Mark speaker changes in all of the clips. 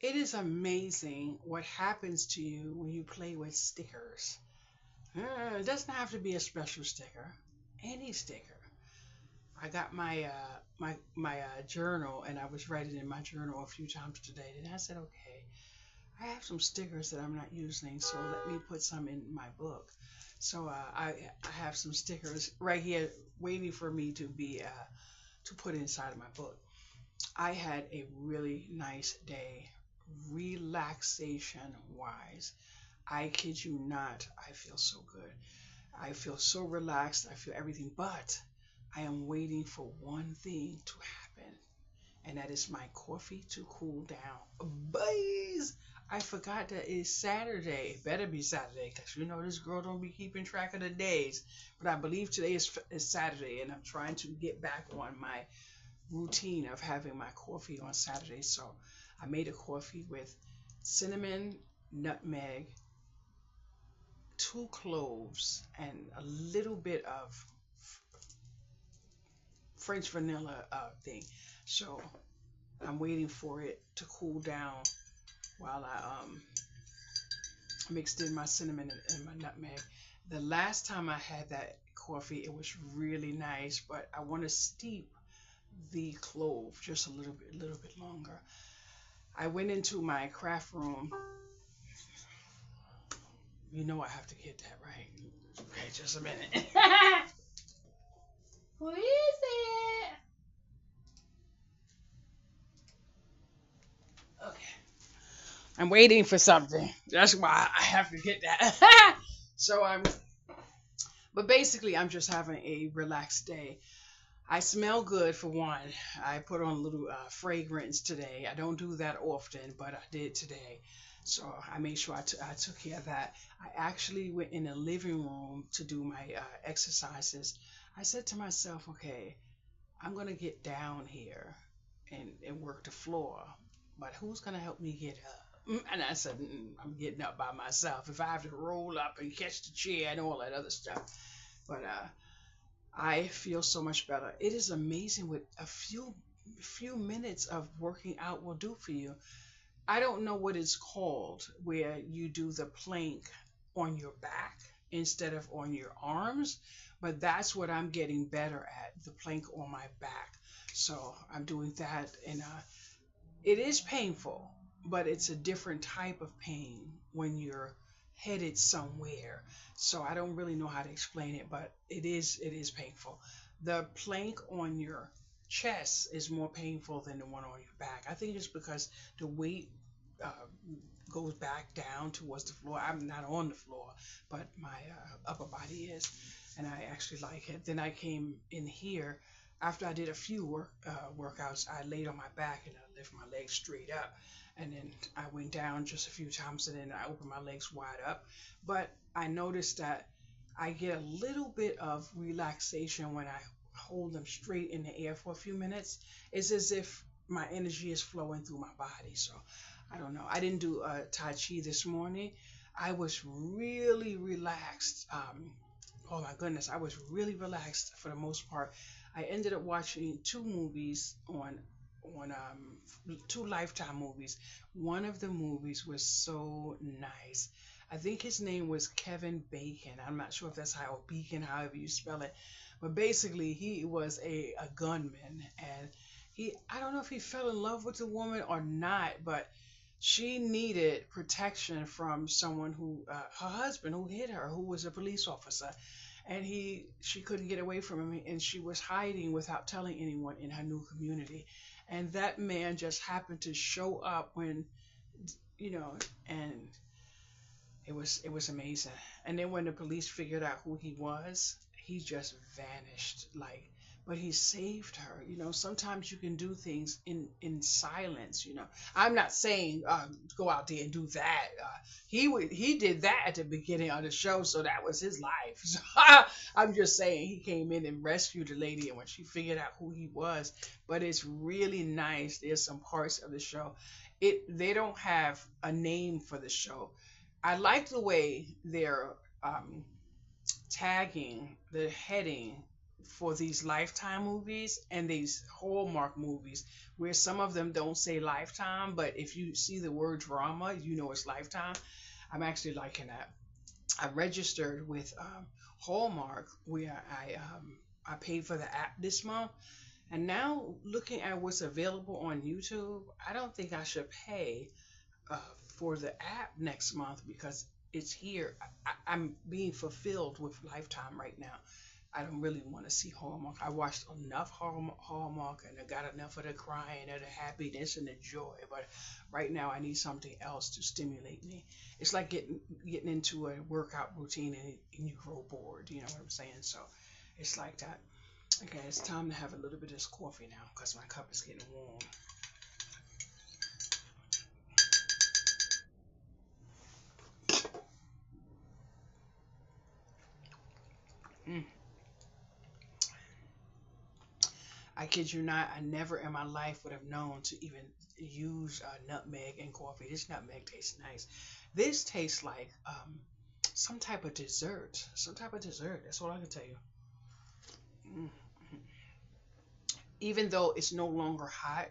Speaker 1: It is amazing what happens to you when you play with stickers. It doesn't have to be a special sticker. Any sticker. I got my journal, and I was writing in my journal a few times today. And I said, okay, I have some stickers that I'm not using, so let me put some in my book. So I have some stickers right here waiting for me to put inside of my book. I had a really nice day, relaxation wise. I kid you not, I feel so good. I feel so relaxed. I feel everything, but I am waiting for one thing to happen, and that is my coffee to cool down. Boys, I forgot that it's Saturday. It better be Saturday, because you know this girl don't be keeping track of the days. But I believe today is Saturday, and I'm trying to get back on my routine of having my coffee on Saturday. So I made a coffee with cinnamon, nutmeg, two cloves, and a little bit of French vanilla thing. So I'm waiting for it to cool down while I mixed in my cinnamon and my nutmeg. The last time I had that coffee, it was really nice, but I want to steep the clove just a little bit longer. I went into my craft room. You know I have to get that right. Okay, just a minute. Who is it? Okay. I'm waiting for something. That's why I have to get that. So but basically, I'm just having a relaxed day. I smell good for one. I put on a little fragrance today. I don't do that often, but I did today. So I made sure I took care of that. I actually went in the living room to do my exercises. I said to myself, okay, I'm going to get down here and work the floor, but who's going to help me get up? And I said, I'm getting up by myself. If I have to roll up and catch the chair and all that other stuff. But I feel so much better. It is amazing what a few minutes of working out will do for you. I don't know what it's called where you do the plank on your back instead of on your arms, but that's what I'm getting better at, the plank on my back. So I'm doing that, and it is painful, but it's a different type of pain when you're headed somewhere. So I don't really know how to explain it, but it is painful. The plank on your chest is more painful than the one on your back. I think it's because the weight uh, goes back down towards the floor. I'm not on the floor, but my upper body is, and I actually like it. Then I came in here after I did a few workouts. I laid on my back and I lift my legs straight up, and then I went down just a few times, and then I opened my legs wide up. But I noticed that I get a little bit of relaxation when I hold them straight in the air for a few minutes. It's as if my energy is flowing through my body. So I don't know. I didn't do Tai Chi this morning. I was really relaxed. Oh my goodness, I was really relaxed for the most part. I ended up watching two movies on two Lifetime movies. One of the movies was so nice. I think his name was Kevin Bacon. I'm not sure if that's how Beacon, however you spell it, but basically he was a gunman, and I don't know if he fell in love with the woman or not, but she needed protection from someone who her husband who hit her, who was a police officer, and she couldn't get away from him, and she was hiding without telling anyone in her new community, and that man just happened to show up when you know and it was amazing. And then when the police figured out who he was, he just vanished. Like, but he saved her. Sometimes you can do things in silence. I'm not saying go out there and do that. He did that at the beginning of the show, so that was his life. So, I'm just saying he came in and rescued the lady, and when she figured out who he was. But it's really nice. There's some parts of the show. They don't have a name for the show. I like the way they're tagging the heading for these Lifetime movies and these Hallmark movies, where some of them don't say Lifetime, but if you see the word drama, you know it's Lifetime. I'm actually liking that. I registered with Hallmark, where I paid for the app this month, and now looking at what's available on YouTube, I don't think I should pay uh, for the app next month because it's here. I'm being fulfilled with Lifetime right now. I don't really want to see Hallmark. I watched enough Hallmark and I got enough of the crying and the happiness and the joy. But right now, I need something else to stimulate me. It's like getting into a workout routine and you grow bored. You know what I'm saying? So it's like that. Okay, it's time to have a little bit of this coffee now because my cup is getting warm. Mm. I kid you not, I never in my life would have known to even use nutmeg in coffee. This nutmeg tastes nice. This tastes like some type of dessert. Some type of dessert. That's all I can tell you. Mm. Even though it's no longer hot,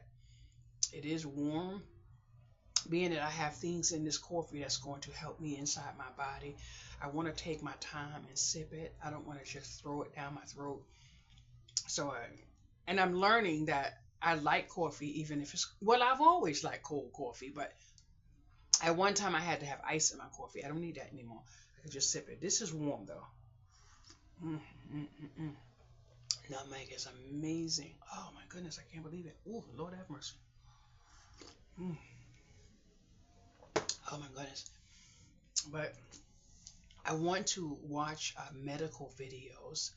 Speaker 1: it is warm. Being that I have things in this coffee that's going to help me inside my body, I want to take my time and sip it. I don't want to just throw it down my throat. So, and I'm learning that I like coffee, even if it's, well, I've always liked cold coffee, but at one time I had to have ice in my coffee. I don't need that anymore. I can just sip it. This is warm though. Mm, mm, mm, mm. Nutmeg is amazing. Oh my goodness, I can't believe it. Oh, Lord have mercy. Mm, oh my goodness. But I want to watch medical videos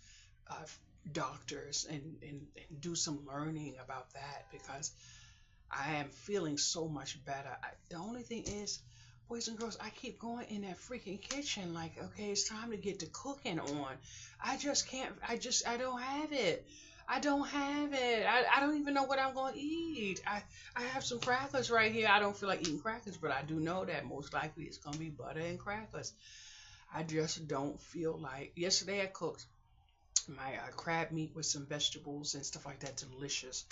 Speaker 1: of doctors and do some learning about that because I am feeling so much better. The only thing is, boys and girls, I keep going in that freaking kitchen like, okay, it's time to get the cooking on. I just can't, I don't have it. I don't have it. I don't even know what I'm going to eat. I have some crackers right here. I don't feel like eating crackers, but I do know that most likely it's going to be butter and crackers. I just don't feel like. Yesterday I cooked my crab meat with some vegetables and stuff like that. Delicious.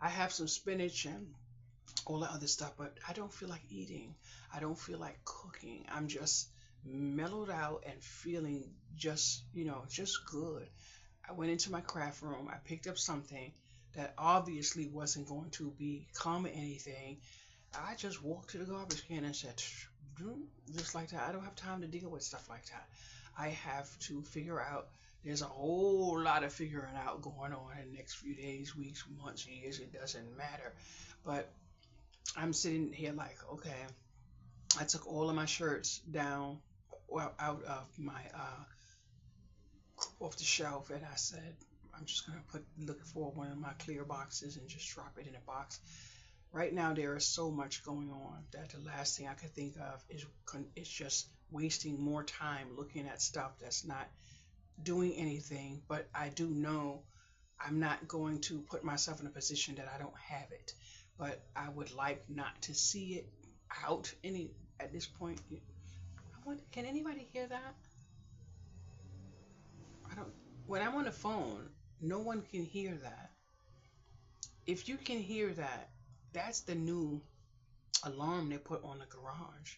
Speaker 1: I have some spinach and all the other stuff, but I don't feel like eating. I don't feel like cooking. I'm just mellowed out and feeling just, just good. I went into my craft room. I picked up something that obviously wasn't going to become anything. I just walked to the garbage can and said, just like that. I don't have time to deal with stuff like that. I have to figure out. There's a whole lot of figuring out going on in the next few days, weeks, months, years. It doesn't matter. But I'm sitting here like, okay, I took all of my shirts down, well, out of my off the shelf, and I said, I'm just gonna look for one of my clear boxes and just drop it in a box. Right now, there is so much going on that the last thing I could think of is just wasting more time looking at stuff that's not doing anything. But I do know I'm not going to put myself in a position that I don't have it. But I would like not to see it out any at this point. Can anybody hear that? I don't. When I'm on the phone, no one can hear that. If you can hear that, that's the new alarm they put on the garage.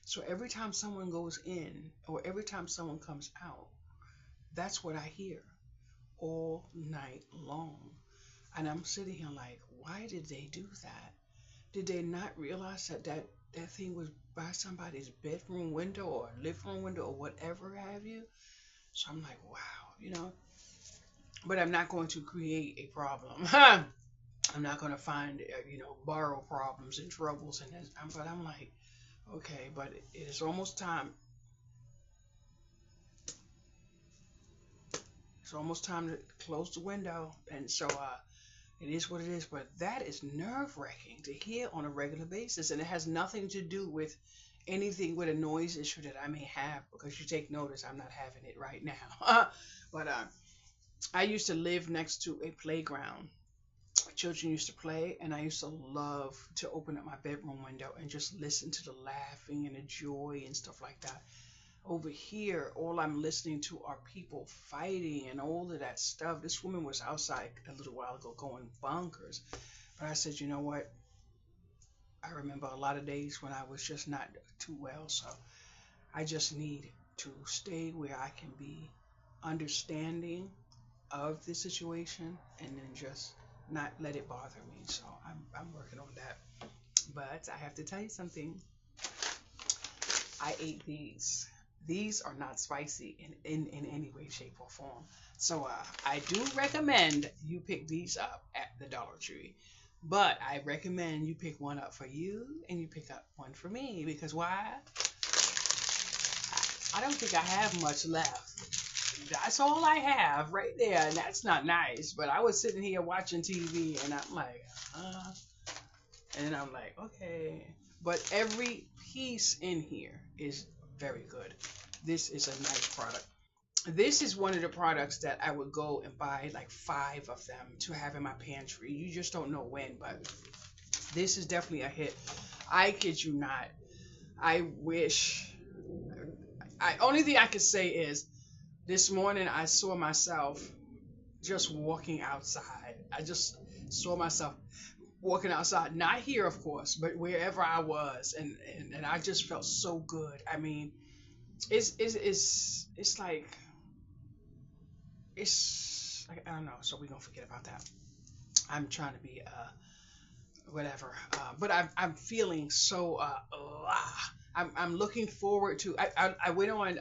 Speaker 1: So every time someone goes in or every time someone comes out, that's what I hear all night long. And I'm sitting here like, why did they do that? Did they not realize that thing was by somebody's bedroom window or living room window or whatever have you? So I'm like, wow. But I'm not going to create a problem. I'm not going to find, borrow problems and troubles. But I'm like, okay, but it is almost time. It's almost time to close the window. And so it is what it is. But that is nerve wracking to hear on a regular basis. And it has nothing to do with anything with a noise issue that I may have, because you take notice, I'm not having it right now. But I used to live next to a playground. Children used to play, and I used to love to open up my bedroom window and just listen to the laughing and the joy and stuff like that. Over here, all I'm listening to are people fighting and all of that stuff. This woman was outside a little while ago going bonkers. But I said, you know what? I remember a lot of days when I was just not too well. So I just need to stay where I can be understanding of the situation and then just not let it bother me. So I'm working on that. But I have to tell you something. I ate these. These are not spicy in any way, shape, or form. So I do recommend you pick these up at the Dollar Tree. But I recommend you pick one up for you and you pick up one for me because why? I don't think I have much left. That's all I have right there, and that's not nice. But I was sitting here watching TV, and I'm like, okay. But every piece in here is very good. This is a nice product. This is one of the products that I would go and buy like five of them to have in my pantry. You just don't know when, but this is definitely a hit. I kid you not. I wish. I only thing I could say is this morning I saw myself just walking outside. I just saw myself walking outside, not here, of course, but wherever I was, and I just felt so good. I mean, it's like I don't know. So we're gonna forget about that. I'm trying to be whatever. But I'm feeling so. I'm looking forward to. I went on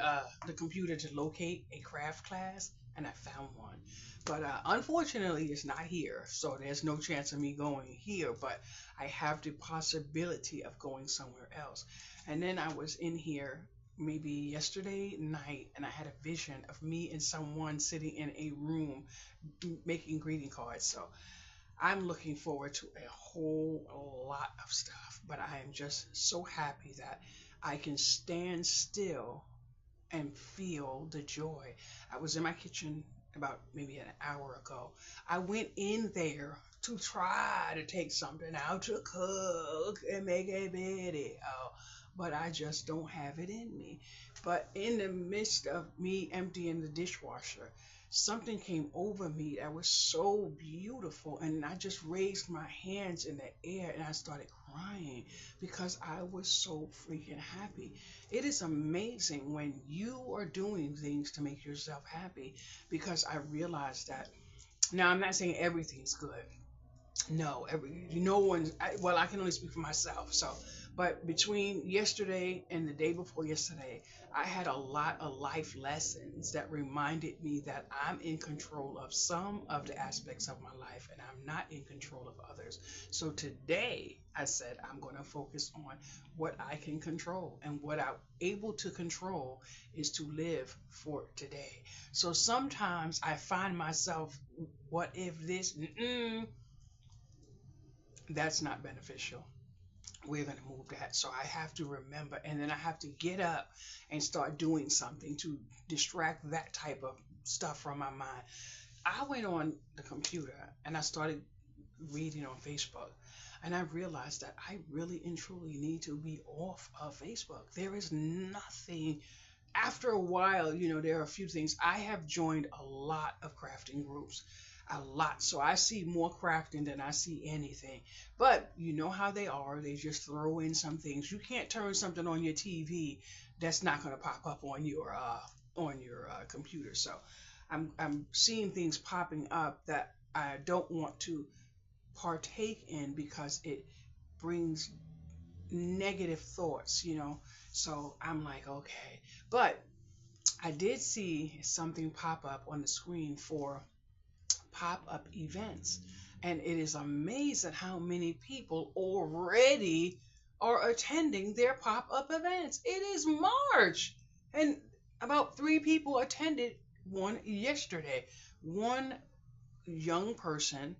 Speaker 1: the computer to locate a craft class, and I found one. But unfortunately, it's not here, so there's no chance of me going here. But I have the possibility of going somewhere else. And then I was in here maybe yesterday night, and I had a vision of me and someone sitting in a room making greeting cards. So I'm looking forward to a whole lot of stuff, but I am just so happy that I can stand still and feel the joy. I was in my kitchen about maybe an hour ago. I went in there to try to take something out to cook and make a video, but I just don't have it in me. But in the midst of me emptying the dishwasher, something came over me that was so beautiful, and I just raised my hands in the air and I started crying because I was so freaking happy. It is amazing when you are doing things to make yourself happy because I realized that now I'm not saying everything's good. No, no one. Well, I can only speak for myself. So, but between yesterday and the day before yesterday, I had a lot of life lessons that reminded me that I'm in control of some of the aspects of my life, and I'm not in control of others. So today, I said I'm going to focus on what I can control, and what I'm able to control is to live for today. So sometimes I find myself, what if this? That's not beneficial. We're going to move that. So I have to remember, and then I have to get up and start doing something to distract that type of stuff from my mind. I went on the computer and I started reading on Facebook. And I realized that I really and truly need to be off of Facebook. There is nothing. After a while, there are a few things. I have joined a lot of crafting groups, a lot. So I see more crafting than I see anything. But you know how they are. They just throw in some things. You can't turn something on your TV that's not going to pop up on your computer. So I'm seeing things popping up that I don't want to partake in because it brings negative thoughts. So I'm like, okay. But I did see something pop up on the screen for pop up events. And it is amazing how many people already are attending their pop up events. It is March. And about three people attended one yesterday. One young person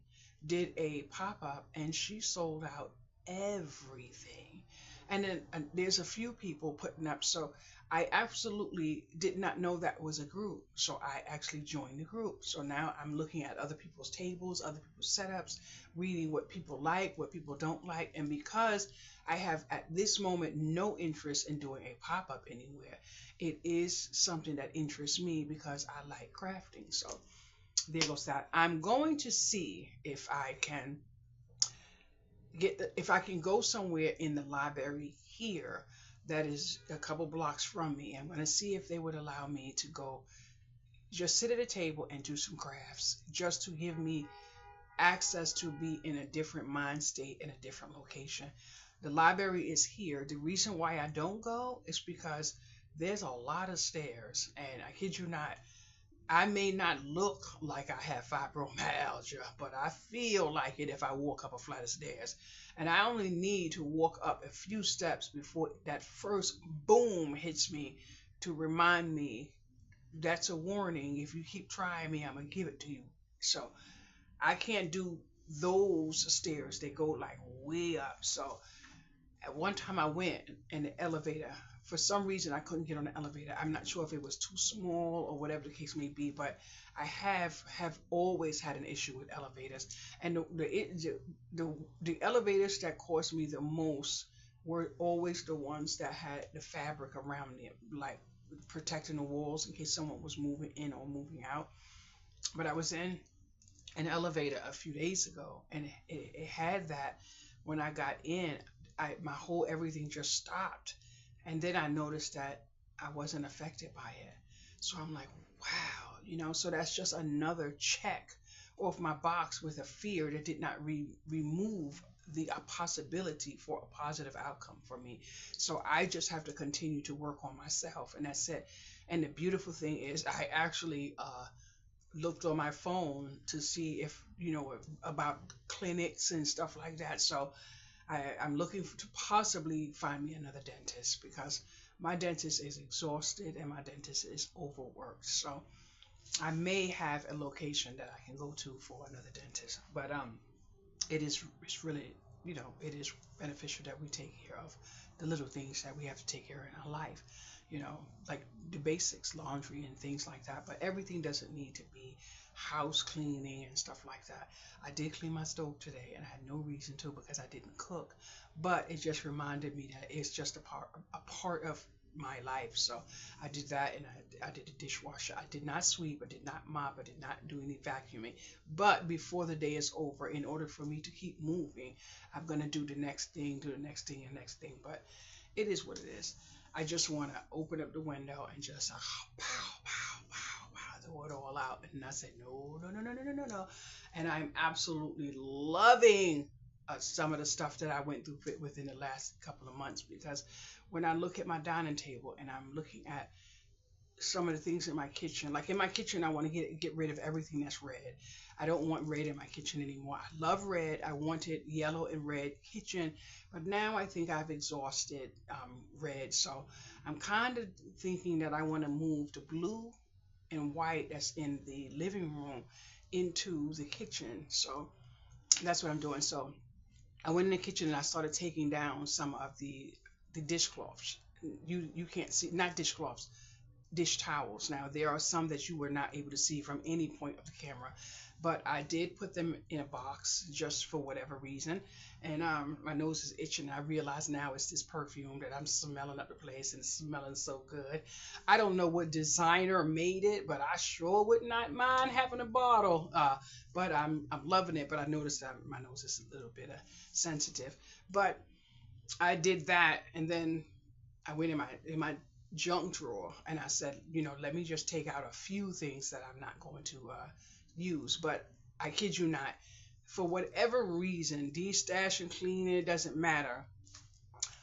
Speaker 1: did a pop up and she sold out everything. And then there's a few people putting up. So I absolutely did not know that was a group. So I actually joined the group. So now I'm looking at other people's tables, other people's setups, reading what people like, what people don't like. And because I have at this moment no interest in doing a pop up anywhere, it is something that interests me because I like crafting. So there goes that. I'm going to see if I can if I can go somewhere in the library here that is a couple blocks from me. I'm going to see if they would allow me to go just sit at a table and do some crafts just to give me access to be in a different mind state in a different location. The library is here. The reason why I don't go is because there's a lot of stairs, and I kid you not, I may not look like I have fibromyalgia, but I feel like it if I walk up a flight of stairs. And I only need to walk up a few steps before that first boom hits me to remind me that's a warning. If you keep trying me, I'm going to give it to you. So I can't do those stairs. They go like way up. So at one time I went in the elevator. For some reason I couldn't get on the elevator. I'm not sure if it was too small or whatever the case may be, but I have always had an issue with elevators. And the elevators that caused me the most were always the ones that had the fabric around it, like protecting the walls in case someone was moving in or moving out. But I was in an elevator a few days ago, and it had that. When I got in, my whole everything just stopped, and then I noticed that I wasn't affected by it. So I'm like, wow, So that's just another check off my box with a fear that did not remove the possibility for a positive outcome for me. So I just have to continue to work on myself, and that's it. And the beautiful thing is, I actually looked on my phone to see if about clinics and stuff like that. So I'm looking to possibly find me another dentist because my dentist is exhausted and my dentist is overworked. So I may have a location that I can go to for another dentist. But it's really it is beneficial that we take care of the little things that we have to take care of in our life, like the basics, laundry and things like that. But everything doesn't need to be house cleaning and stuff like that. I did clean my stove today, and I had no reason to because I didn't cook. But it just reminded me that it's just a part of my life. So I did that, and I did the dishwasher. I did not sweep, I did not mop, I did not do any vacuuming. But before the day is over, in order for me to keep moving, I'm gonna do the next thing, do the next thing, and next thing. But it is what it is. I just want to open up the window and just pow, pow, pow, pow, throw it all out. And I said, no, no, no, no, no, no, no, no. And I'm absolutely loving some of the stuff that I went through within the last couple of months, because when I look at my dining table and I'm looking at some of the things in my kitchen, like in my kitchen, I want to get rid of everything that's red. I don't want red in my kitchen anymore. I love red. I wanted yellow and red kitchen, but now I think I've exhausted red. So I'm kind of thinking that I want to move the blue and white that's in the living room into the kitchen. So that's what I'm doing. So I went in the kitchen and I started taking down some of the dishcloths. You can't see, not dishcloths, dish towels. Now there are some that you were not able to see from any point of the camera, but I did put them in a box just for whatever reason. And my nose is itching. I realize now it's this perfume that I'm smelling up the place, and it's smelling so good. I don't know what designer made it, but I sure would not mind having a bottle. But I'm loving it. But I noticed that my nose is a little bit sensitive. But I did that, and then I went in my junk drawer, and I said, let me just take out a few things that I'm not going to use. But I kid you not, for whatever reason, destash and clean, it doesn't matter.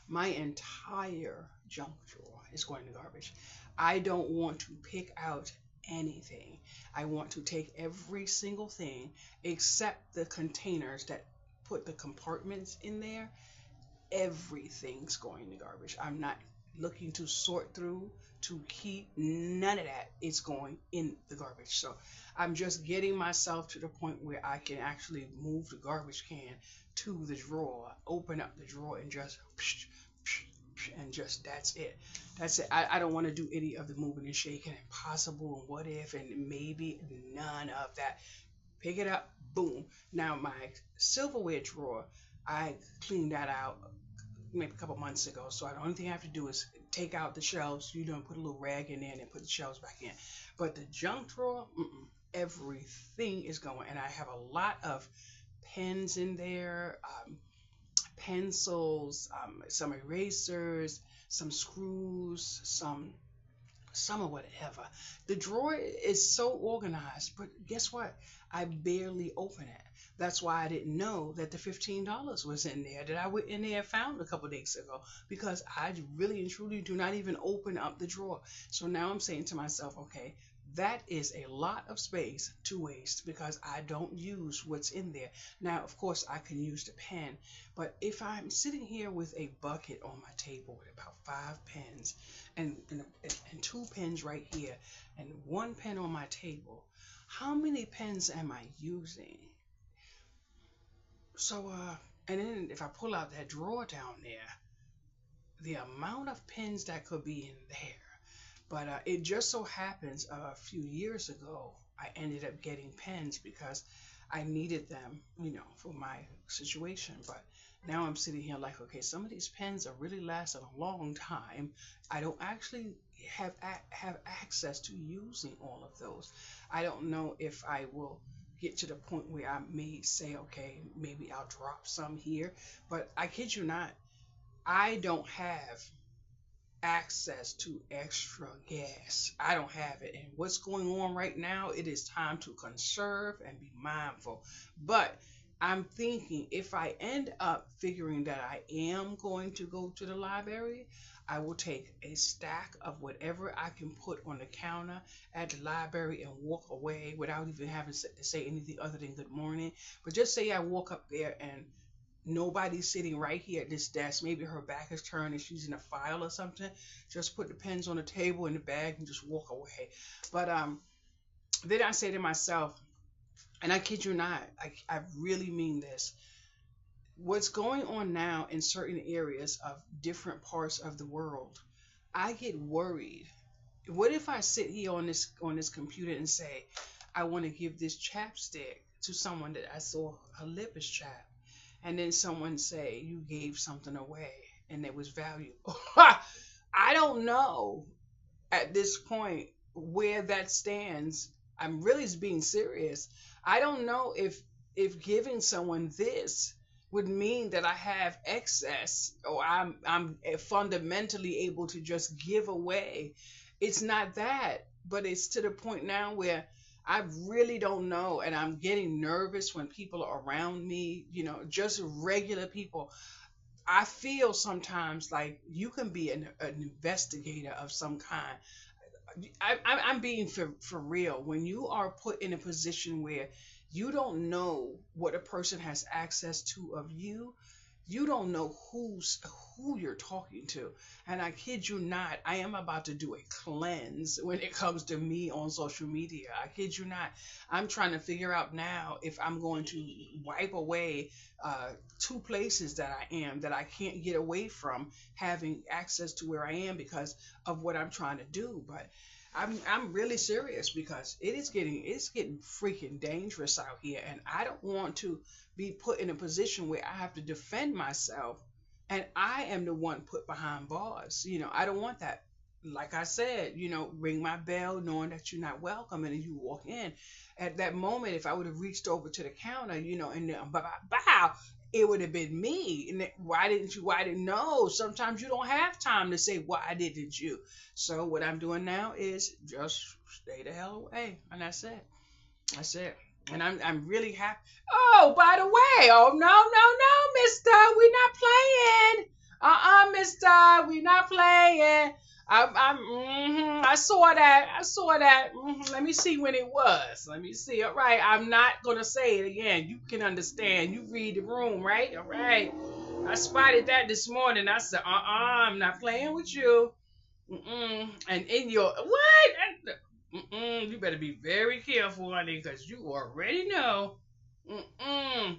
Speaker 1: My entire junk drawer is going to garbage. I don't want to pick out anything. I want to take every single thing except the containers that put the compartments in there. Everything's going to garbage. I'm not looking to sort through to keep none of that. It's going in the garbage. So I'm just getting myself to the point where I can actually move the garbage can to the drawer, open up the drawer, and just and just that's it. That's it. I don't want to do any of the moving and shaking and possible and what if and maybe, none of that. Pick it up, boom. Now my silverware drawer, I cleaned that out maybe a couple months ago. So the only thing I have to do is take out the shelves, put a little rag in there and put the shelves back in. But the junk drawer, everything is going. And I have a lot of pens in there, pencils, some erasers, some screws, some of whatever. The drawer is so organized, but guess what? I barely open it. That's why I didn't know that the $15 was in there that I went in there and found a couple days ago, because I really and truly do not even open up the drawer. So now I'm saying to myself, okay, that is a lot of space to waste because I don't use what's in there. Now, of course, I can use the pen, but if I'm sitting here with a bucket on my table with about 5 pens and 2 pens right here and 1 pen on my table, how many pens am I using? So, and then if I pull out that drawer down there, the amount of pens that could be in there. But it just so happens a few years ago, I ended up getting pens because I needed them, for my situation. But now I'm sitting here like, okay, some of these pens are really lasting a long time. I don't actually have access to using all of those. I don't know if I will get to the point where I may say, okay, maybe I'll drop some here. But I kid you not, I don't have access to extra gas. I don't have it. And what's going on right now, it is time to conserve and be mindful. But I'm thinking if I end up figuring that I am going to go to the library, I will take a stack of whatever I can put on the counter at the library and walk away without even having to say anything other than good morning. But just say I walk up there and nobody's sitting right here at this desk. Maybe her back is turned and she's in a file or something. Just put the pens on the table in the bag and just walk away. But then I say to myself, and I kid you not, I really mean this. What's going on now in certain areas of different parts of the world, I get worried. What if I sit here on this computer and say, I want to give this chapstick to someone that I saw her lip is chapped, and then someone say you gave something away and it was valuable. I don't know at this point where that stands. I'm really being serious. I don't know if giving someone this would mean that I have excess or I'm fundamentally able to just give away. It's not that, but it's to the point now where I really don't know, and I'm getting nervous when people are around me, just regular people. I feel sometimes like you can be an investigator of some kind. I'm being for real. When you are put in a position where you don't know what a person has access to of you, you don't know who you're talking to. And I kid you not, I am about to do a cleanse when it comes to me on social media. I kid you not. I'm trying to figure out now if I'm going to wipe away 2 places that I can't get away from having access to where I am because of what I'm trying to do. But I'm really serious because it's getting freaking dangerous out here, and I don't want to be put in a position where I have to defend myself and I am the one put behind bars. I don't want that. Like I said, ring my bell knowing that you're not welcome, and then you walk in. At that moment, if I would have reached over to the counter, and then bow, it would have been me. And why didn't you? Why didn't no? Sometimes you don't have time to say why didn't you. So what I'm doing now is just stay the hell away, and that's it. That's it. And I'm really happy. Oh, by the way, oh no, Mister, we not playing. Mister, we not playing. I saw that. Let me see when it was. Let me see. All right, I'm not gonna say it again. You can understand. You read the room, right? All right. I spotted that this morning. I said, I'm not playing with you. And in your what? You better be very careful, honey, because you already know. Mm-mm.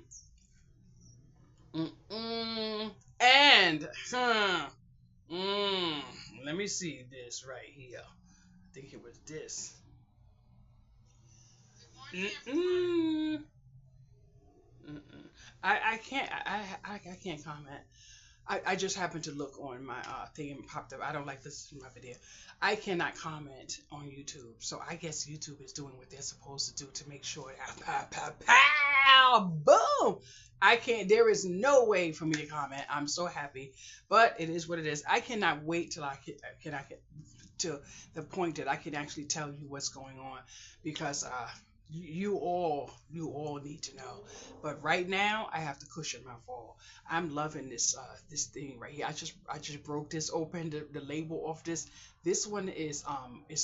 Speaker 1: Mm-mm. And Mm, let me see this right here. I think it was this. Mm-mm. Mm-mm. I can't I can't comment. I just happened to look on my thing and popped up. I don't like this in my video. I cannot comment on YouTube, so I guess YouTube is doing what they're supposed to do to make sure that pow, pow, pow, boom. I can't. There is no way for me to comment. I'm so happy, but it is what it is. I cannot wait till I get to the point that I can actually tell you what's going on because you all need to know. But right now, I have to cushion my fall. I'm loving this thing right here. I just broke this open, the label of this. This one is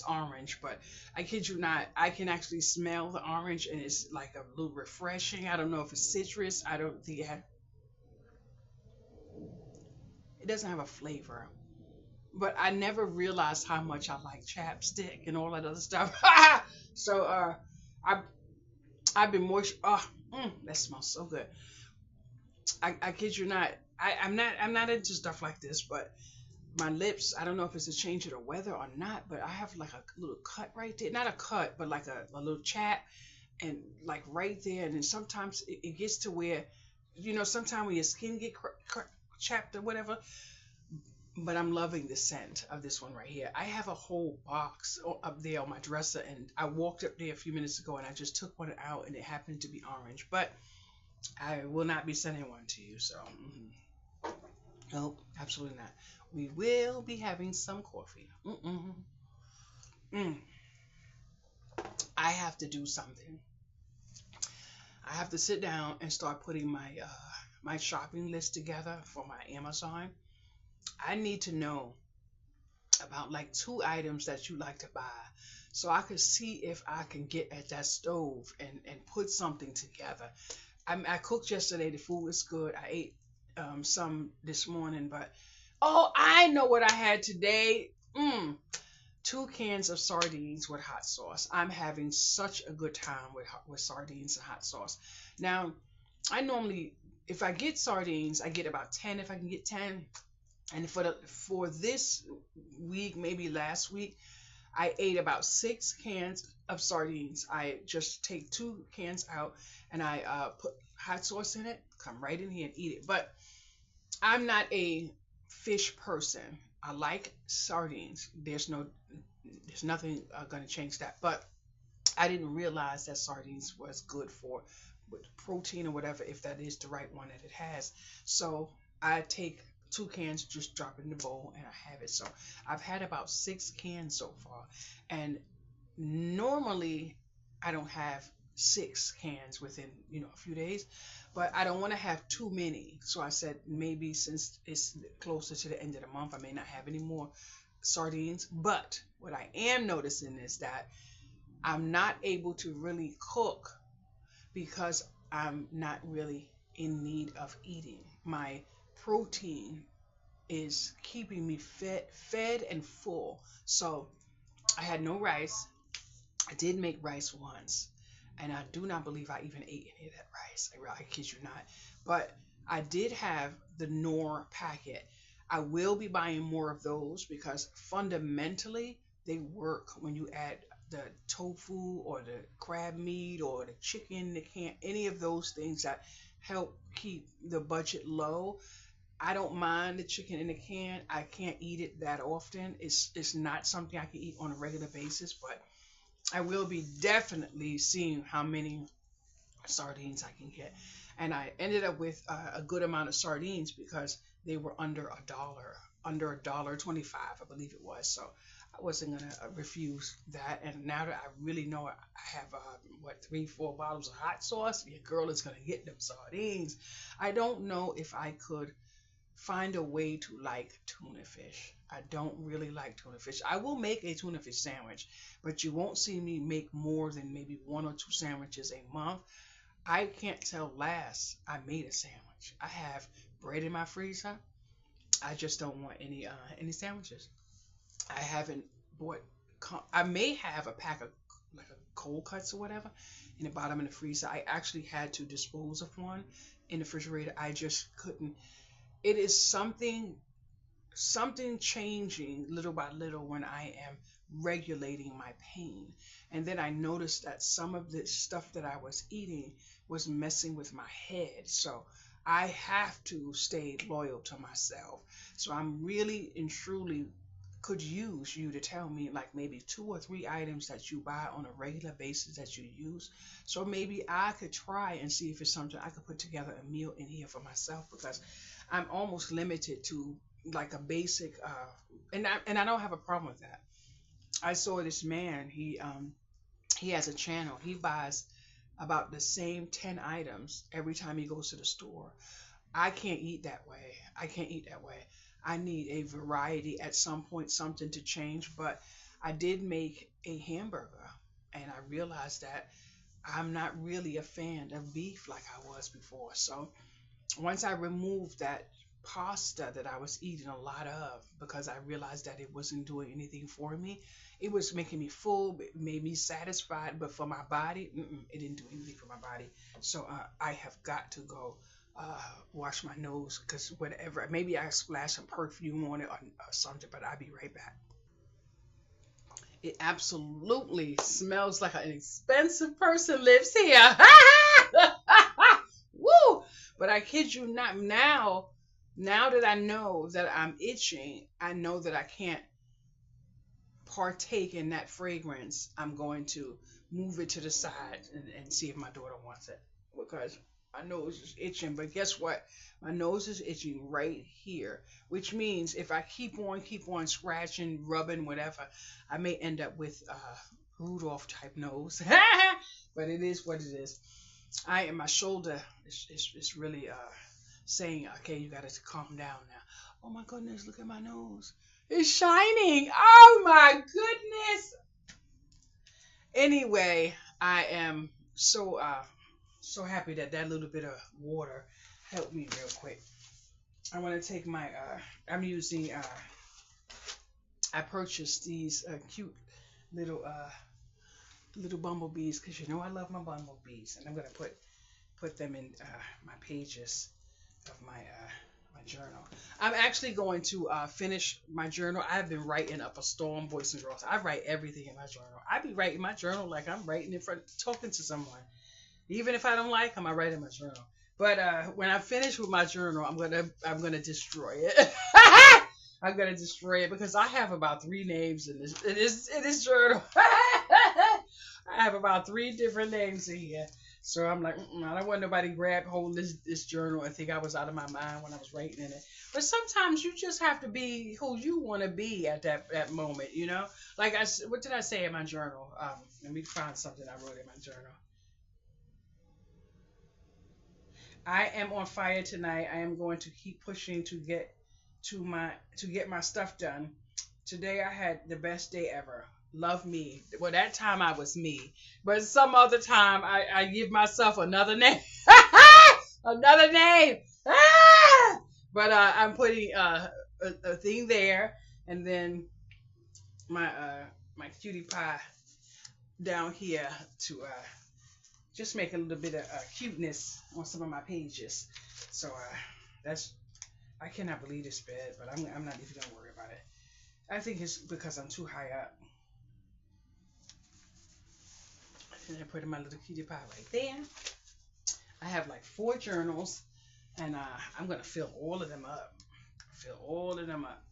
Speaker 1: orange, but I kid you not, I can actually smell the orange and it's like a little refreshing. I don't know if it's citrus. I don't think it doesn't have a flavor. But I never realized how much I like chapstick and all that other stuff. So I I've been moist. Oh, that smells so good. I kid you not. I'm not into stuff like this, but my lips. I don't know if it's a change of the weather or not, but I have like a little cut right there. Not a cut, but like a little chat and like right there. And then sometimes it gets to where, sometimes when your skin get chapped or whatever. But I'm loving the scent of this one right here. I have a whole box up there on my dresser, and I walked up there a few minutes ago, and I just took one out, and it happened to be orange. But I will not be sending one to you, so nope, absolutely not. We will be having some coffee. Mm. I have to do something. I have to sit down and start putting my shopping list together for my Amazon. I need to know about like two items that you like to buy so I could see if I can get at that stove and put something together. I cooked yesterday. The food was good. I ate some this morning, but oh, I know what I had today. 2 cans of sardines with hot sauce. I'm having such a good time with sardines and hot sauce. Now, I normally, if I get sardines, I get about 10 if I can get 10. And for this week, maybe last week, I ate about 6 cans of sardines. I just take 2 cans out and I put hot sauce in it, come right in here and eat it. But I'm not a fish person. I like sardines. There's nothing gonna change that. But I didn't realize that sardines was good for with protein or whatever, if that is the right one that it has. So I take 2 cans, just drop it in the bowl, and I have it. So I've had about 6 cans so far, and normally I don't have 6 cans within a few days, but I don't want to have too many. So I said maybe since it's closer to the end of the month, I may not have any more sardines. But what I am noticing is that I'm not able to really cook because I'm not really in need of eating. My protein is keeping me fed and full. So I had no rice. I did make rice once, and I do not believe I even ate any of that rice. I kid you not. But I did have the Knorr packet. I will be buying more of those because fundamentally they work when you add the tofu or the crab meat or the chicken, the can, any of those things that help keep the budget low. I don't mind the chicken in a can. I can't eat it that often. It's not something I can eat on a regular basis, but I will be definitely seeing how many sardines I can get. And I ended up with a good amount of sardines because they were under $1.25, I believe it was. So I wasn't gonna refuse that. And now that I really know I have what 3, 4 bottles of hot sauce, your girl is gonna get them sardines. I don't know if I could find a way to like tuna fish. I don't really like tuna fish. I will make a tuna fish sandwich, but you won't see me make more than maybe 1 or 2 sandwiches a month. I can't tell last I made a sandwich. I have bread in my freezer. I just don't want any sandwiches. I haven't bought. I may have a pack of like a cold cuts or whatever in the bottom of the freezer. I actually had to dispose of one in the refrigerator. I just couldn't. It is something something changing little by little when I am regulating my pain. And then I noticed that some of the stuff that I was eating was messing with my head. So I have to stay loyal to myself. So I'm really and truly could use you to tell me like maybe two or three items that you buy on a regular basis that you use. So maybe I could try and see if it's something I could put together a meal in here for myself because I'm almost limited to like a basic and I don't have a problem with that. I saw this man, he has a channel. He buys about the same 10 items every time he goes to the store. I can't eat that way. I can't eat that way. I need a variety at some point, something to change. But I did make a hamburger, and I realized that I'm not really a fan of beef like I was before. So once I removed that pasta that I was eating a lot of because I realized that it wasn't doing anything for me, it was making me full, it made me satisfied, but for my body, it didn't do anything for my body. So I have got to go wash my nose because whatever, maybe I splash some perfume on it or something, but I'll be right back. It absolutely smells like an expensive person lives here. Woo! But I kid you not, now that I know that I'm itching, I know that I can't partake in that fragrance. I'm going to move it to the side and see if my daughter wants it because my nose is itching. But guess what? My nose is itching right here, which means if I keep on scratching, rubbing, whatever, I may end up with Rudolph type nose. But it is what it is. I and my shoulder is really saying, okay, you got to calm down now. Oh my goodness, look at my nose. It's shining. Oh my goodness. Anyway, I am so happy that that little bit of water helped me real quick. I want to take my I'm using I purchased these cute little little bumblebees because you know I love my bumblebees, and I'm gonna put them in my pages of my journal. I'm actually going to finish my journal. I've been writing up a storm, boys and girls. I write everything in my journal. I be writing my journal like I'm writing in front, talking to someone. Even if I don't like them, I write in my journal. But when I finish with my journal, I'm gonna destroy it. I'm gonna destroy it because I have about three names in this journal. I have about three different names in here. So I'm like, I don't want nobody grab hold of this journal and think I was out of my mind when I was writing in it. But sometimes you just have to be who you want to be at that moment, you know? Like, what did I say in my journal? Let me find something I wrote in my journal. I am on fire tonight. I am going to keep pushing to get my stuff done. Today I had the best day ever. Love me. Well, that time I was me, but some other time I give myself another name, another name. Ah! But I'm putting a thing there, and then my cutie pie down here to just make a little bit of cuteness on some of my pages. So that's I cannot believe this bed, but I'm not even gonna worry about it. I think it's because I'm too high up. And I put in my little cutie pie right there. I have like four journals, and I'm gonna fill all of them up. Fill all of them up.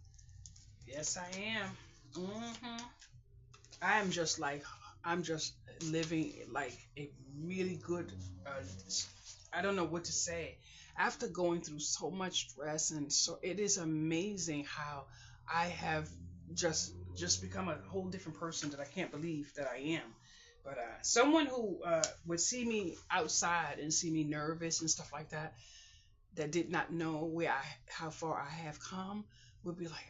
Speaker 1: Yes, I am. I am just like I'm just living like a really good. I don't know what to say. After going through so much stress, and so it is amazing how I have just become a whole different person that I can't believe that I am. But someone who would see me outside and see me nervous and stuff like that, that did not know how far I have come, would be like,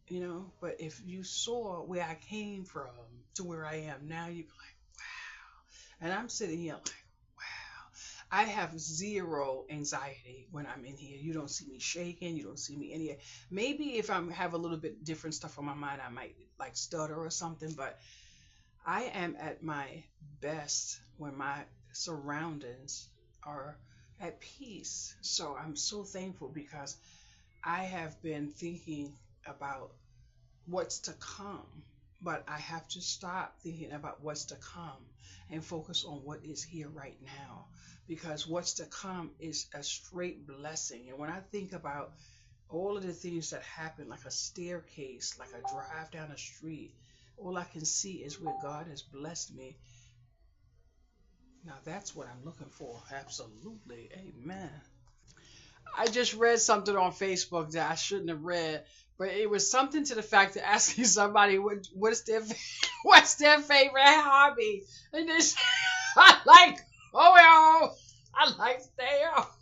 Speaker 1: you know. But if you saw where I came from to where I am now, you'd be like, wow. And I'm sitting here like, wow. I have zero anxiety when I'm in here. You don't see me shaking. You don't see me in here. Maybe if I have a little bit different stuff on my mind, I might like stutter or something. But I am at my best when my surroundings are at peace. So I'm so thankful because I have been thinking about what's to come, but I have to stop thinking about what's to come and focus on what is here right now, because what's to come is a straight blessing. And when I think about all of the things that happen, like a staircase, like a drive down a street, all I can see is where God has blessed me. Now that's what I'm looking for. Absolutely. Amen. I just read something on Facebook that I shouldn't have read, but it was something to the fact of asking somebody what's their what's their favorite hobby, and this I like, oh well, I like stay up.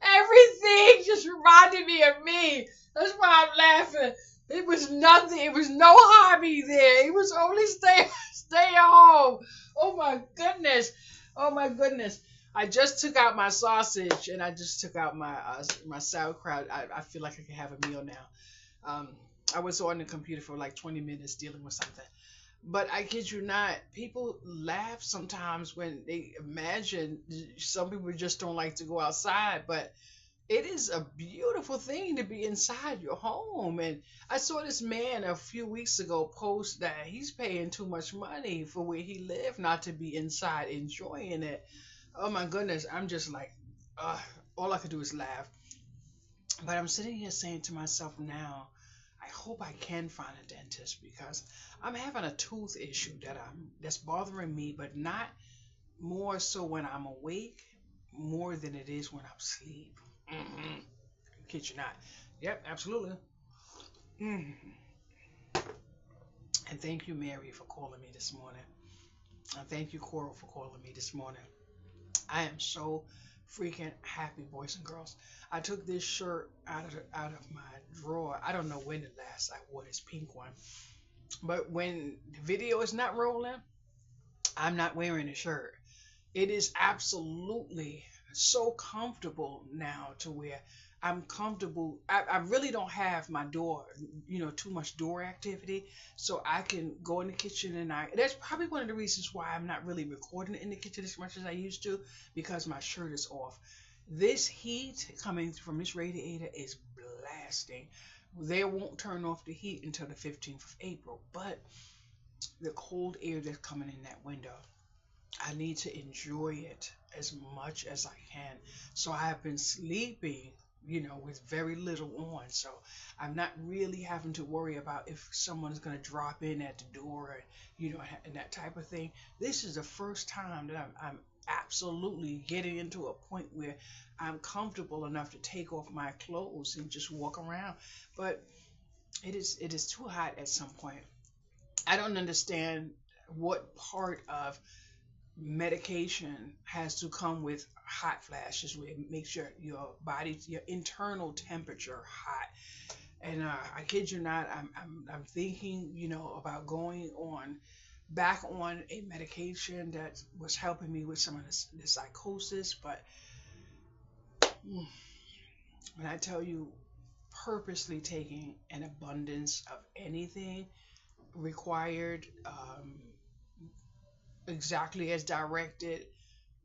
Speaker 1: Everything just reminded me of me. That's why I'm laughing. It was nothing. It was no hobby there. It was only stay at home. Oh my goodness. Oh my goodness. I just took out my sausage and I just took out my sauerkraut. I feel like I can have a meal now. Um, I was on the computer for like 20 minutes dealing with something. But I kid you not, people laugh sometimes when they imagine some people just don't like to go outside, but it is a beautiful thing to be inside your home. And I saw this man a few weeks ago post that he's paying too much money for where he lives not to be inside enjoying it. Oh my goodness, I'm just like, uh, all I could do is laugh. But I'm sitting here saying to myself now, I hope I can find a dentist because I'm having a tooth issue that's bothering me, but not more so when I'm awake, more than it is when I'm asleep. Mm-hmm. Kid you not. Yep, absolutely. Mm. And thank you, Mary, for calling me this morning. And thank you, Coral, for calling me this morning. I am so freaking happy, boys and girls. I took this shirt out of my drawer. I don't know when the last I wore this pink one, but when the video is not rolling, I'm not wearing a shirt. It is absolutely so comfortable now to where I'm comfortable. I really don't have my door, too much door activity. So I can go in the kitchen and that's probably one of the reasons why I'm not really recording in the kitchen as much as I used to, because my shirt is off. This heat coming from this radiator is blasting. They won't turn off the heat until the 15th of April, but the cold air that's coming in that window, I need to enjoy it as much as I can. So I have been sleeping, with very little on. So I'm not really having to worry about if someone is going to drop in at the door, and that type of thing. This is the first time that I'm absolutely getting into a point where I'm comfortable enough to take off my clothes and just walk around. But it is too hot at some point. I don't understand what part of medication has to come with hot flashes where it makes your body, your internal temperature hot. And I kid you not, I'm thinking, about going on back on a medication that was helping me with some of the psychosis. But when I tell you, purposely taking an abundance of anything required, exactly as directed,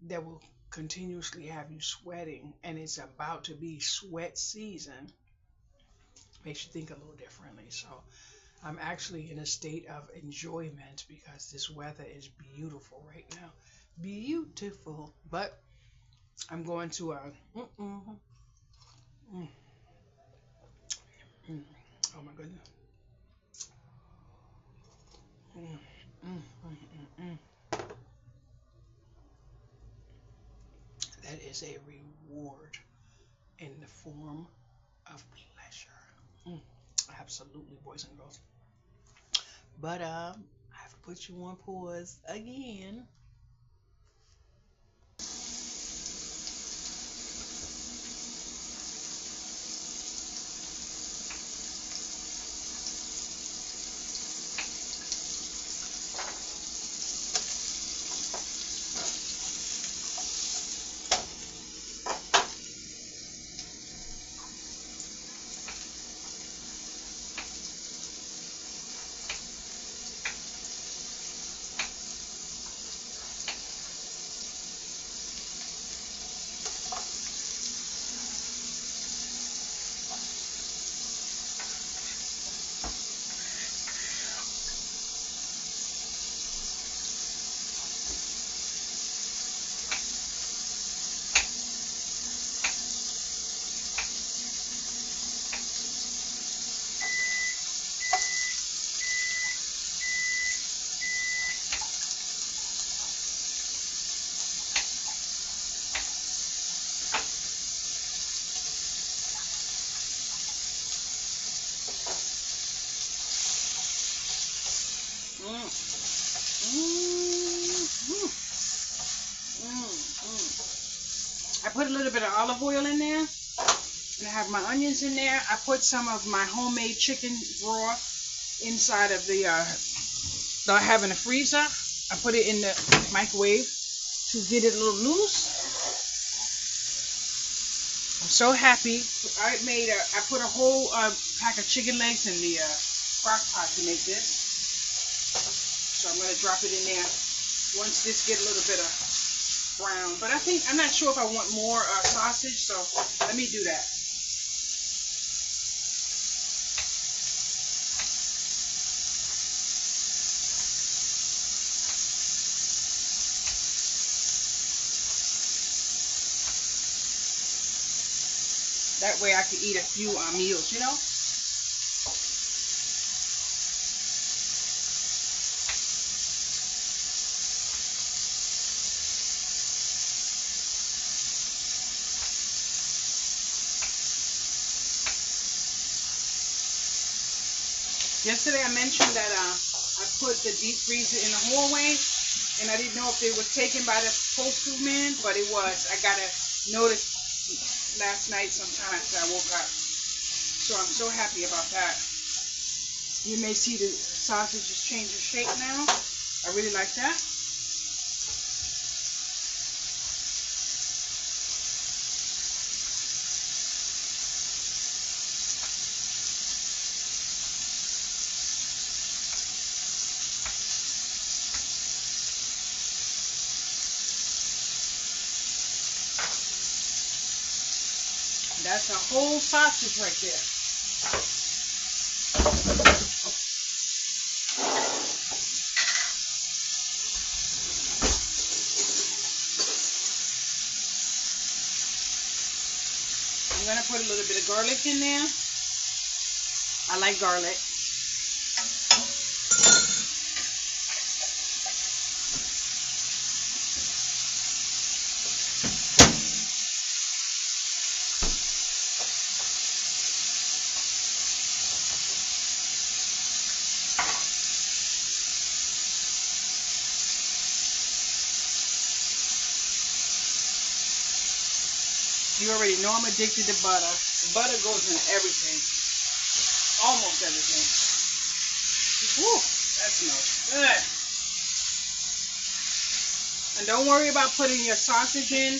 Speaker 1: that will continuously have you sweating, and it's about to be sweat season, makes you think a little differently. So I'm actually in a state of enjoyment because this weather is beautiful right now. Beautiful. But I'm going to mm, mm, mm, mm. Oh my goodness. Mm, mm, mm, mm, mm. That is a reward in the form of pleasure. Mm, absolutely, boys and girls. But I have to put you on pause again. put a little bit of olive oil in there. And I have my onions in there. I put some of my homemade chicken broth inside of the that I have in the freezer. I put it in the microwave to get it a little loose. I'm so happy. I put a whole pack of chicken legs in the crock pot to make this. So I'm going to drop it in there once this get a little bit of brown. But I'm not sure if I want more sausage, so let me do that. That way I can eat a few meals, you know? Yesterday I mentioned that I put the deep freezer in the hallway, and I didn't know if it was taken by the postman, but it was. I got a notice last night sometime after I woke up. So I'm so happy about that. You may see the sausage is changing shape now. I really like that. That's a whole sausage right there. I'm going to put a little bit of garlic in there. I like garlic. You already know I'm addicted to butter. Butter goes in everything. Almost everything. Woo, that smells good. And don't worry about putting your sausage in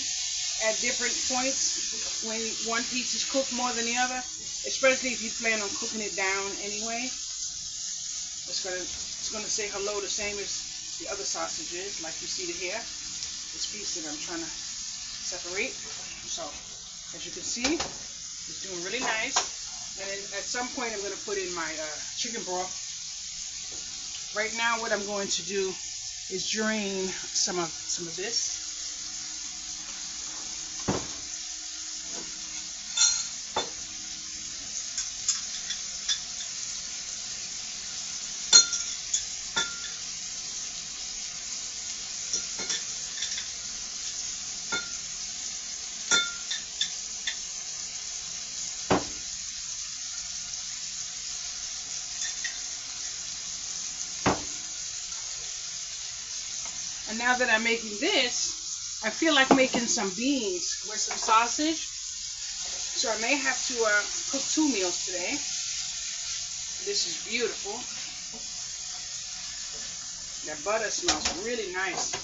Speaker 1: at different points when one piece is cooked more than the other. Especially if you plan on cooking it down anyway. It's gonna say hello the same as the other sausages, like you see it here. This piece that I'm trying to separate. So, as you can see, it's doing really nice. And then at some point, I'm going to put in my chicken broth. Right now, what I'm going to do is drain some of this. And now that I'm making this, I feel like making some beans with some sausage. So I may have to cook 2 meals today. This is beautiful. That butter smells really nice.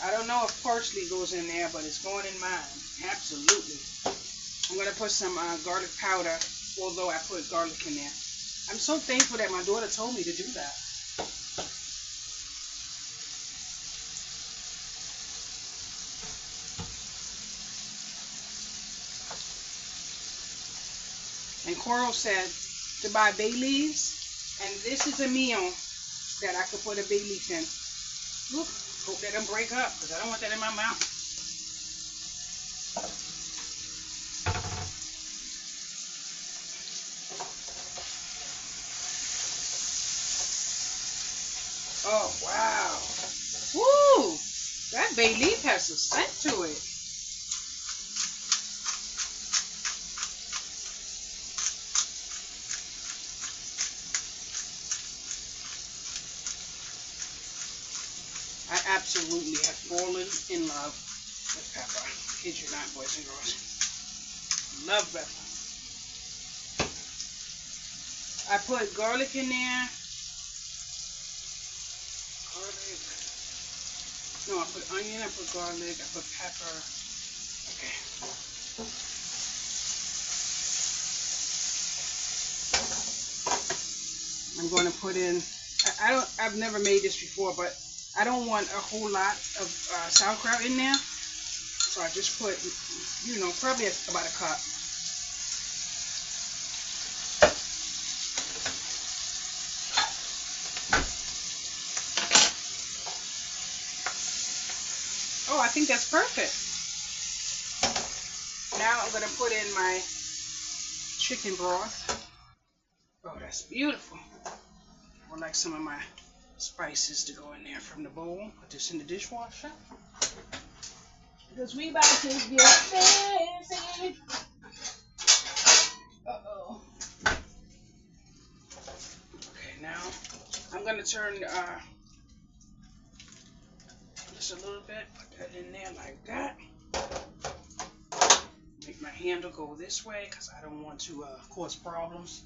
Speaker 1: I don't know if parsley goes in there, but it's going in mine. Absolutely. I'm going to put some garlic powder, although I put garlic in there. I'm so thankful that my daughter told me to do that. And Coral said to buy bay leaves, and this is a meal that I could put a bay leaf in. Look, hope that don't break up, because I don't want that in my mouth. Oh, wow. Woo! That bay leaf has some scent to it. absolutely have fallen in love with pepper. Kid you not, boys and girls. Love pepper. I put garlic in there. Garlic. No, I put onion, I put garlic, I put pepper. Okay. I'm going to put in, I've never made this before, but I don't want a whole lot of sauerkraut in there. So I just put, probably about a cup. Oh, I think that's perfect. Now I'm going to put in my chicken broth. Oh, that's beautiful. I would like some of my spices to go in there from the bowl. Put this in the dishwasher. Because we about to get fancy. Uh-oh. Okay, now I'm going to turn just a little bit. Put that in there like that. Make my handle go this way because I don't want to cause problems.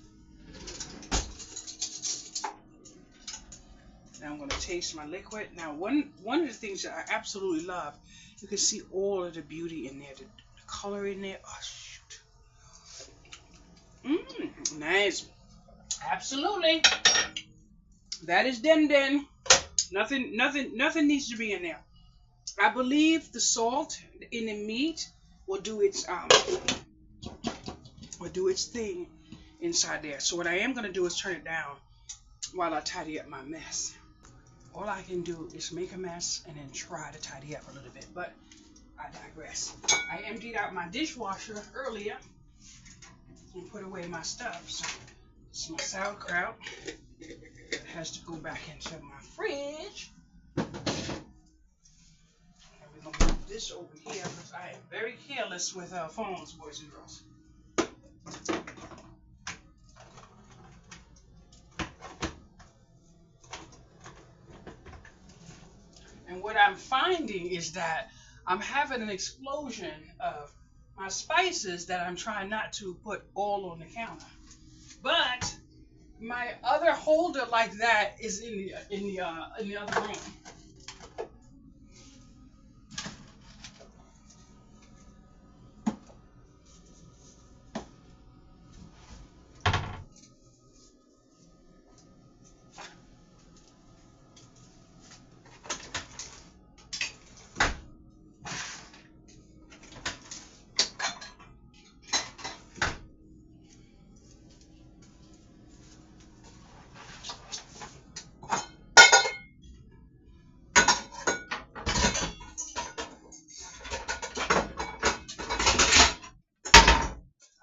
Speaker 1: Now I'm going to taste my liquid. Now one of the things that I absolutely love, you can see all of the beauty in there, the color in there. Oh shoot. Nice. Absolutely. That is den. Nothing needs to be in there. I believe the salt in the meat will do its thing inside there. So what I am going to do is turn it down while I tidy up my mess. All I can do is make a mess and then try to tidy up a little bit, but I digress. I emptied out my dishwasher earlier and put away my stuff. So it's my sauerkraut. It has to go back into my fridge. And we're going to move this over here because I am very careless with phones, boys and girls. And what I'm finding is that I'm having an explosion of my spices that I'm trying not to put all on the counter. But my other holder like that is in the other room.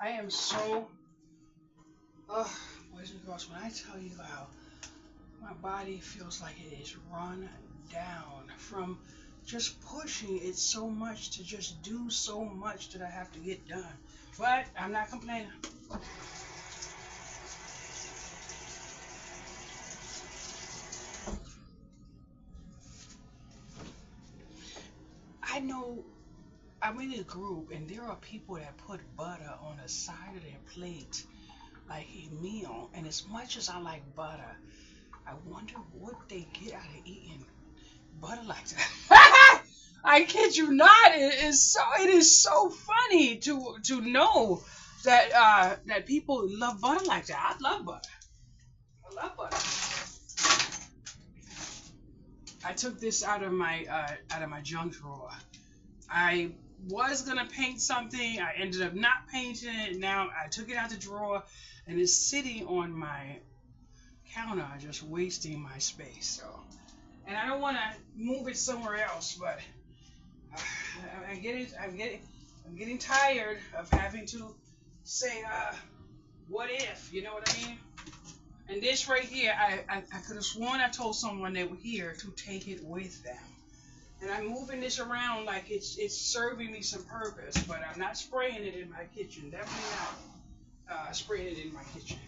Speaker 1: I am so, boys and girls, when I tell you how my body feels like it is run down from just pushing it so much to just do so much that I have to get done. But I'm not complaining. I know I'm in a group and there are people that put butter on the side of their plate like a meal, and as much as I like butter, I wonder what they get out of eating butter like that. I kid you not. It is so funny to know that that people love butter like that. I love butter. I love butter. I took this out of my junk drawer. I was gonna paint something. I ended up not painting it. Now I took it out the drawer and it's sitting on my counter, just wasting my space. So, and I don't want to move it somewhere else, but I'm getting tired of having to say, what if? You know what I mean? And this right here, I could have sworn I told someone they were here to take it with them. And I'm moving this around like it's serving me some purpose, but I'm not spraying it in my kitchen. Definitely not spraying it in my kitchen.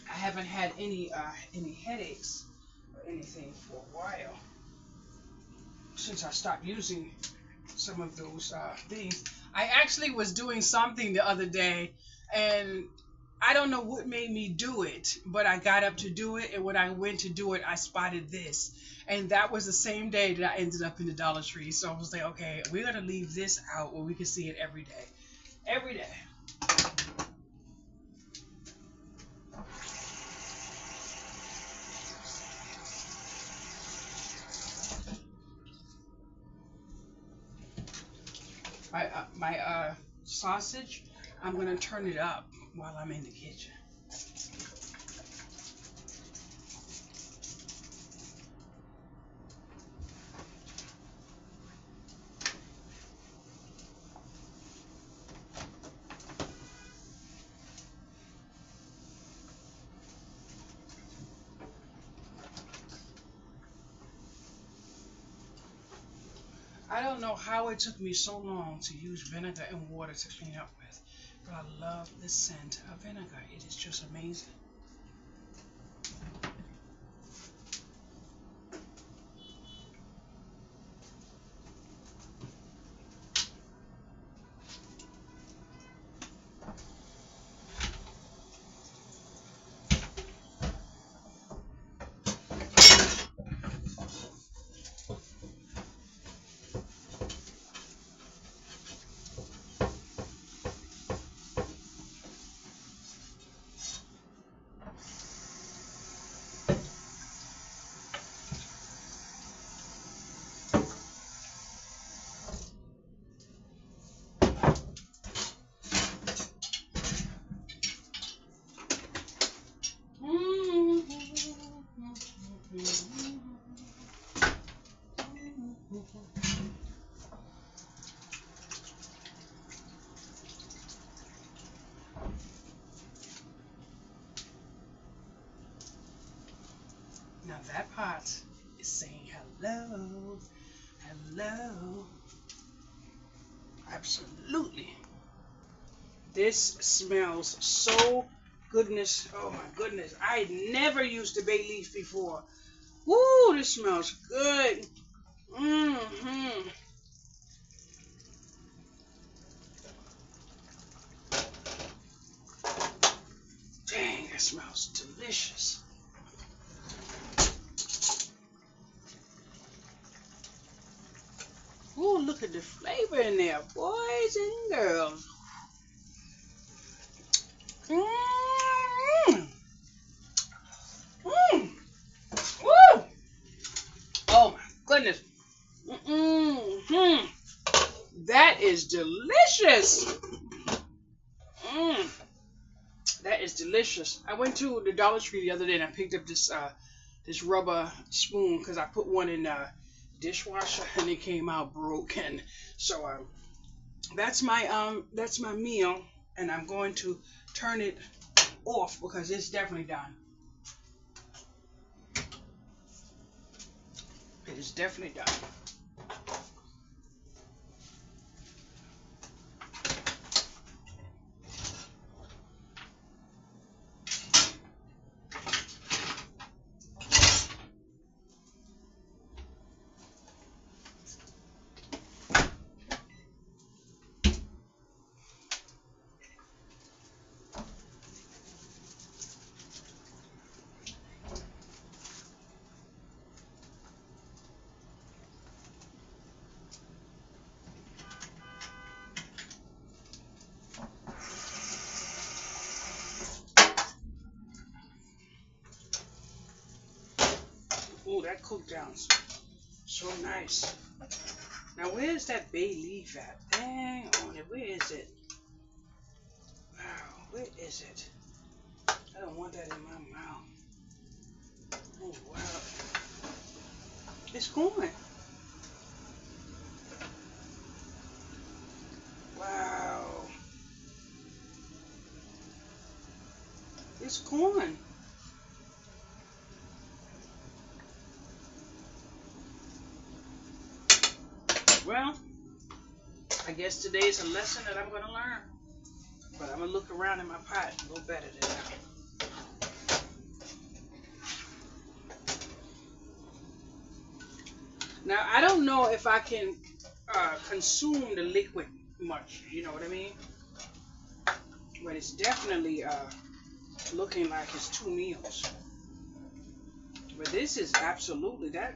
Speaker 1: I haven't had any headaches anything for a while since I stopped using some of those things. I actually was doing something the other day, and I don't know what made me do it, but I got up to do it, and when I went to do it, I spotted this. And that was the same day that I ended up in the Dollar Tree. So I was like, okay, we're going to leave this out where we can see it every day. Every day. My sausage, I'm going to turn it up while I'm in the kitchen. I don't know how it took me so long to use vinegar and water to clean up with, but I love the scent of vinegar. It is just amazing. Now that pot is saying hello, hello. Absolutely. This smells so goodness. Oh my goodness. I never used a bay leaf before. Woo, this smells good. Mm-hmm. Dang, it smells delicious. Ooh, look at the flavor in there, boys and girls. Mmm. Mmm. Woo. Oh my goodness. Mm-hmm. That is delicious. Mmm. That is delicious. I went to the Dollar Tree the other day and I picked up this rubber spoon because I put one in the dishwasher and it came out broken. So that's my meal, and I'm going to turn it off because it's definitely done. It is definitely done. Oh, that cooked down so nice. Now, where's that bay leaf at? Dang on it. Where is it? Wow, where is it? I don't want that in my mouth. Oh, wow. It's gone. Wow. It's gone. Well, I guess today's a lesson that I'm going to learn. But I'm going to look around in my pot a little better than that. Now I don't know if I can consume the liquid much. You know what I mean? But it's definitely looking like it's 2 meals. But this is absolutely that.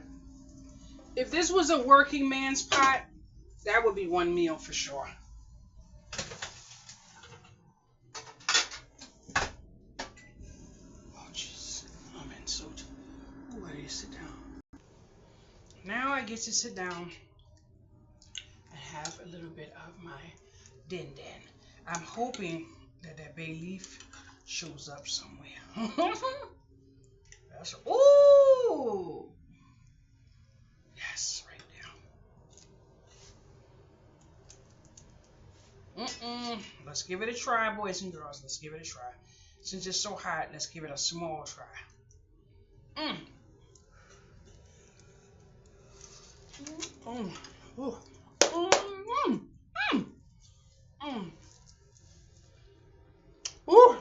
Speaker 1: If this was a working man's pot, that would be 1 meal for sure. Oh, jeez. I'm in so. Ooh, I need to sit down. Now I get to sit down and have a little bit of my din din. I'm hoping that that bay leaf shows up somewhere. That's ooh. Yes, right there. Let's give it a try, boys and girls. Let's give it a try. Since it's so hot, let's give it a small try. Mm. Mm. Ooh. Mm. Mm. Mm. Ooh.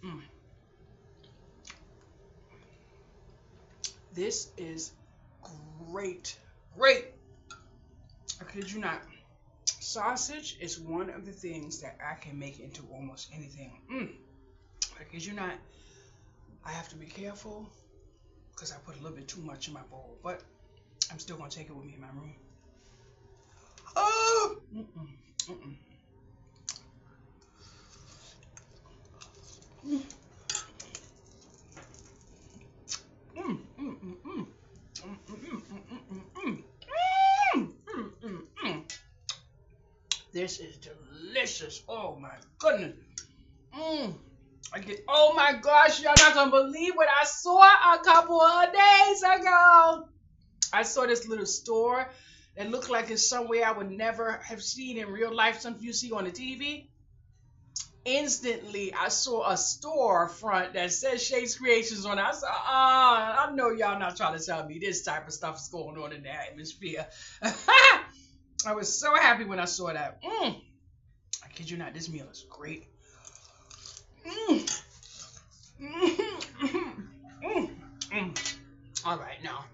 Speaker 1: Mm. This is great. Great. I kid you not. Sausage is one of the things that I can make into almost anything. I kid you not. I have to be careful because I put a little bit too much in my bowl, but I'm still gonna take it with me in my room. Oh! Mm-mm. Mm-mm. Mm. Mm, mm, mm, mm. Mm, mm, mm, mm, mm, mm. Mm, mm, mm. This is delicious. Oh my goodness. Mm. Oh my gosh, y'all not gonna believe what I saw a couple of days ago. I saw this little store that looked like it's somewhere I would never have seen in real life, something you see on the TV. Instantly, I saw a storefront that says Shades Creations on it. I said, I know y'all not trying to tell me this type of stuff is going on in the atmosphere. I was so happy when I saw that. I kid you not, this meal is great. Mm. Mm. Mm. Mm. All right, now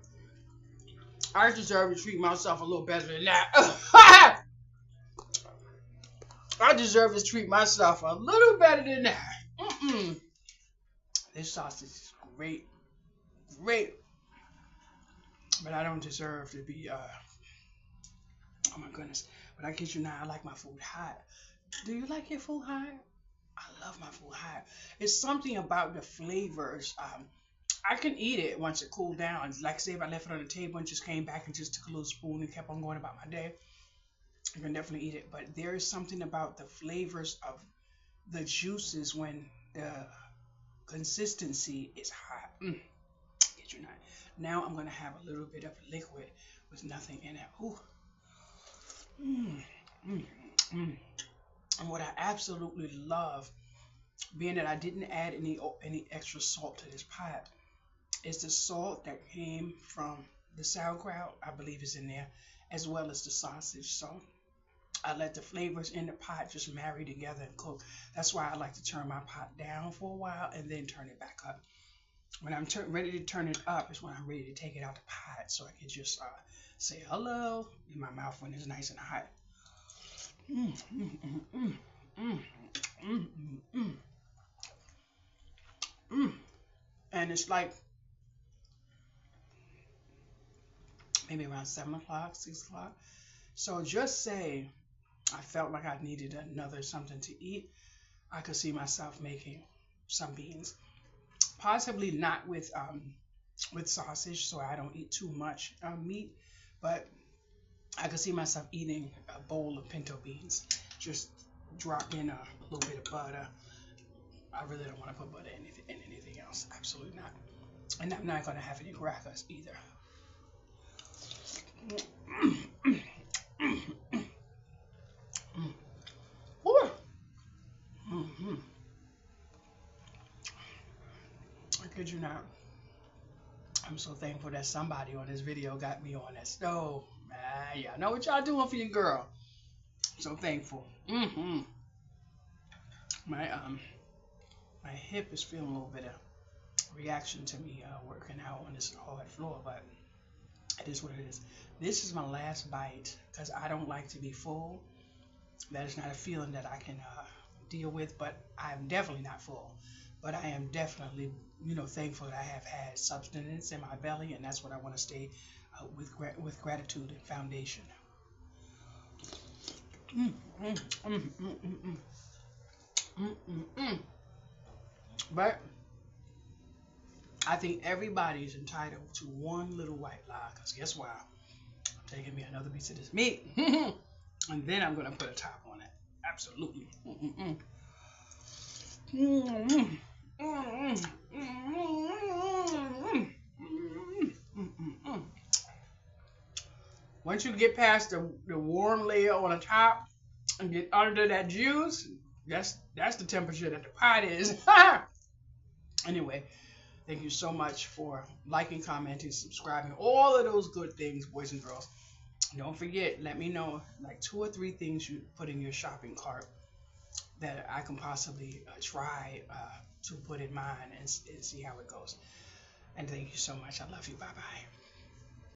Speaker 1: I deserve to treat myself a little better than that. I deserve to treat myself a little better than that. Mm-mm. This sausage is great, great, but I don't deserve to be. Oh my goodness! But I kid you not, I like my food hot. Do you like your food hot? I love my food hot. It's something about the flavors. I can eat it once it cooled down. Like say if I left it on the table and just came back and just took a little spoon and kept on going about my day, I can definitely eat it. But there is something about the flavors of the juices when the consistency is hot. Get you not. Now I'm gonna have a little bit of liquid with nothing in it. Ooh. Mm, mm, mm. And what I absolutely love, being that I didn't add any extra salt to this pot, is the salt that came from the sauerkraut. I believe is in there, as well as the sausage. So I let the flavors in the pot just marry together and cook. That's why I like to turn my pot down for a while and then turn it back up. When I'm ready to turn it up is when I'm ready to take it out the pot so I can just say hello in my mouth when it's nice and hot. Mm, mm, mm, mm, mm, mm, mm, mm, mm. And it's like maybe around 7 o'clock, 6 o'clock. So just say I felt like I needed another something to eat. I could see myself making some beans. Possibly not with sausage, so I don't eat too much meat, but I could see myself eating a bowl of pinto beans. Just drop in a little bit of butter. I really don't want to put butter in anything else. Absolutely not. And I'm not going to have any crackers either. Mm-hmm. I kid you not. I'm so thankful that somebody on this video got me on that stove. Yeah, I know what y'all doing for your girl. So thankful. Mm-hmm. My my hip is feeling a little bit of reaction to me working out on this hard floor, but It is what it is. This is my last bite because I don't like to be full. That is not a feeling that I can deal with, but I'm definitely not full. But I am definitely, thankful that I have had substance in my belly, and that's what I want to stay with gratitude and foundation. Mm, mm, mm, mm, mm, mm, mm, mm, mm. But I think everybody's entitled to one little white lie, because guess what? I'm taking me another piece of this meat, and then I'm going to put a top on it. Absolutely. Mm-mm-mm. Mm-mm. Mm-mm. Mm-mm. Mm-mm. Once you get past the warm layer on the top and get under that juice, that's the temperature that the pot is. Anyway, thank you so much for liking, commenting, subscribing, all of those good things, boys and girls. Don't forget, let me know like 2 or 3 things you put in your shopping cart that I can possibly try to put in mine and see how it goes. And thank you so much. I love you. Bye bye.